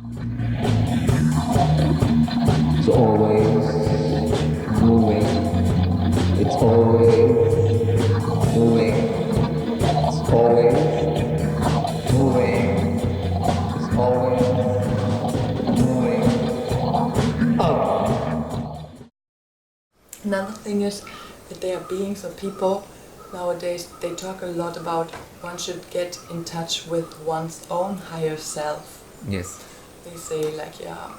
It's always moving. It's always moving. It's always moving. It's always moving. Up. Another thing is that there are beings or people nowadays, they talk a lot about one should get in touch with one's own higher self. Yes. They say like, yeah,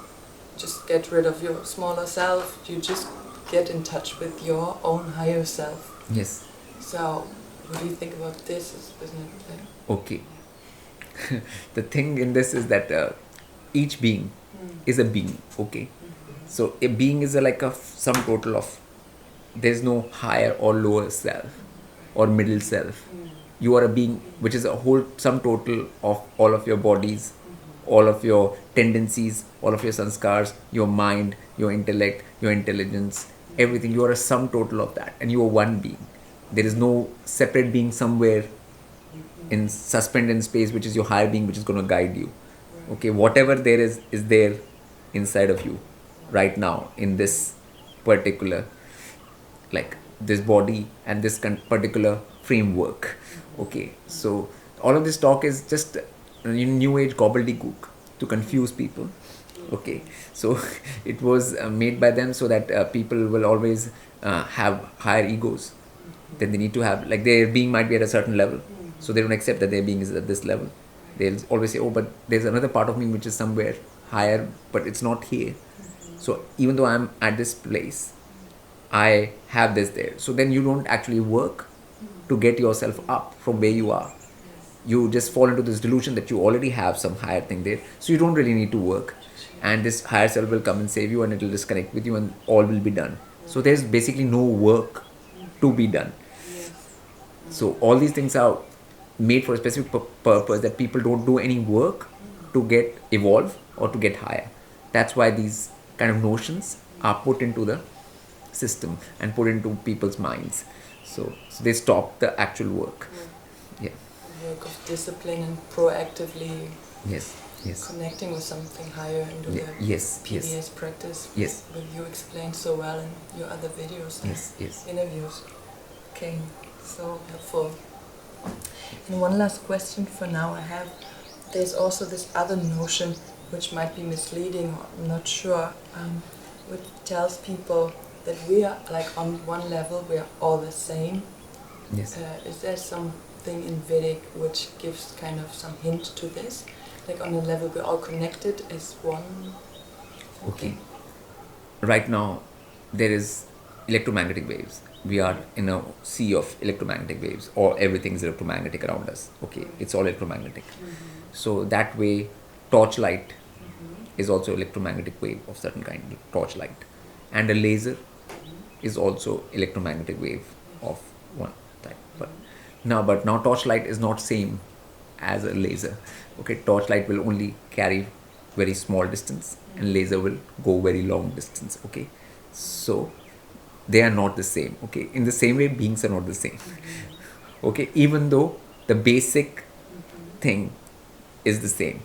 just get rid of your smaller self, you just get in touch with your own higher self. Yes. So, what do you think about this? Isn't it like... Okay. The thing in this is that each being is a being, okay? So a being is like a sum total of, there's no higher or lower self or middle self. You are a being which is a whole sum total of all of your bodies, all of your tendencies, all of your sanskars, your mind, your intellect, your intelligence, everything. You are a sum total of that, and you are one being. There is no separate being somewhere in suspended in space, which is your higher being, which is going to guide you. Okay, whatever there is there inside of you right now in this particular, like this body and this particular framework. Okay, so all of this talk is just new age gobbledygook to confuse people. Okay, so it was made by them so that people will always have higher egos than they need to have. Like their being might be at a certain level, so they don't accept that their being is at this level. They'll always say, oh, but there's another part of me which is somewhere higher, but it's not here. So even though I'm at this place, I have this there. So then you don't actually work to get yourself up from where you are. You just fall into this delusion that you already have some higher thing there. So you don't really need to work. And this higher self will come and save you, and it will disconnect with you, and all will be done. So there's basically no work to be done. So all these things are made for a specific purpose, that people don't do any work to get evolve or to get higher. That's why these kind of notions are put into the system and put into people's minds. So they stop the actual work. Yeah. Work of discipline and proactively Yes. Yes. connecting with something higher and do the Yes. PDS Yes. practice. Yes. But you explained so well in your other videos and Yes. Yes. interviews. Okay, so helpful. And one last question for now I have. There's also this other notion which might be misleading, or I'm not sure, which tells people that we are like on one level, we are all the same. Yes. Is there something in Vedic which gives kind of some hint to this? Like on a level we're all connected as one? Okay. Right now, there is electromagnetic waves. We are in a sea of electromagnetic waves, or everything is electromagnetic around us. Okay, it's all electromagnetic. So that way, torchlight is also electromagnetic wave of certain kind, torchlight, and a laser is also electromagnetic wave of one type. But now torchlight is not same as a laser. Okay, torchlight will only carry very small distance, and laser will go very long distance. Okay, so they are not the same. Okay, in the same way, beings are not the same. Okay, even though the basic thing is the same,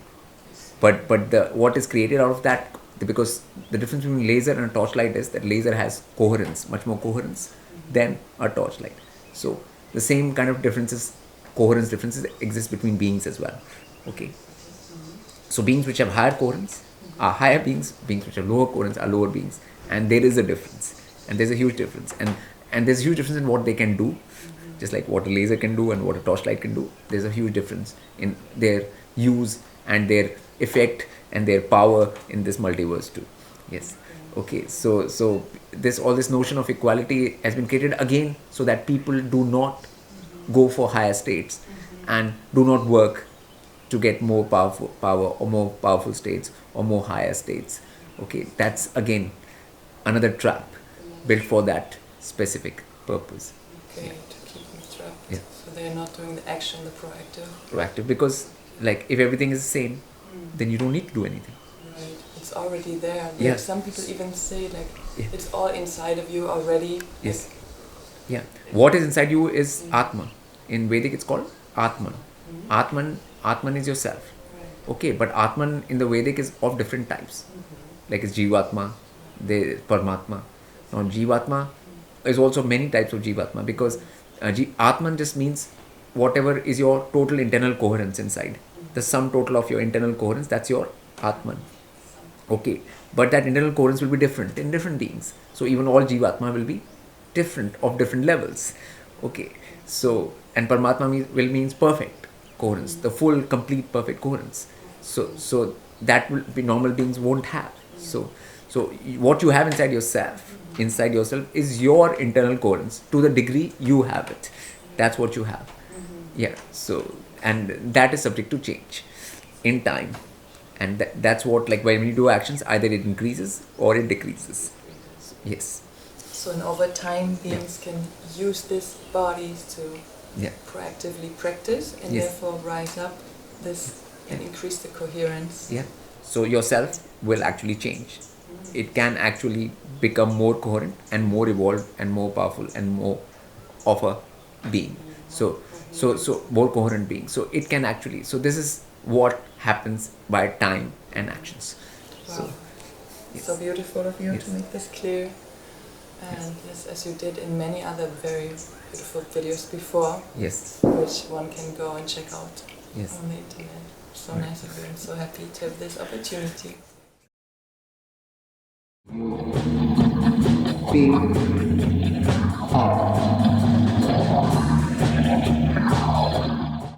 but the what is created out of that, because the difference between laser and a torchlight is that laser has coherence, much more coherence than a torchlight. So the same kind of differences, coherence differences, exist between beings as well. Okay, so beings which have higher coherence are higher beings, beings which have lower coherence are lower beings, and there is a difference, and there's a huge difference, and there's a huge difference in what they can do, just like what a laser can do and what a torchlight can do. There's a huge difference in their use and their effect and their power in this multiverse too. Yes. Okay, so this all this notion of equality has been created again so that people do not go for higher states and do not work to get more power or more powerful states or more higher states. Okay, that's again another trap built for that specific purpose. Okay, to keep them trapped. Yeah. So they're not doing the action, the Proactive, because like if everything is the same, then you don't need to do anything. Right, it's already there. Like Yeah. some people even say like Yeah. it's all inside of you already. Yes. Yeah. What is inside you is Atman. In Vedic, it's called Atman. Atman is yourself. Right. Okay, but Atman in the Vedic is of different types. Like it's Jivatma, there is Paramatma. Now Jivatma is also many types of Jivatma, because Atman just means whatever is your total internal coherence inside. The sum total of your internal coherence, that's your Atman. Okay, but that internal coherence will be different in different beings. So even all Jivatma will be different of different levels. Okay, so and Paramatma will means perfect coherence, the full, complete, perfect coherence. So that will be normal beings won't have. So what you have inside yourself is your internal coherence to the degree you have it. That's what you have. Yeah. So and that is subject to change in time, and that's what, like, when you do actions, either it increases or it decreases. Yes. So and over time, beings can use these bodies to proactively practice and therefore rise up this and increase the coherence. Yeah. So yourself will actually change. It can actually become more coherent and more evolved and more powerful and more of a being. So more coherent being. So it can actually. So this is what happens by time and actions. Wow. So, So beautiful of you to make this clear. And yes, as you did in many other very beautiful videos before, which one can go and check out on the internet. So nice of you. I'm so happy to have this opportunity.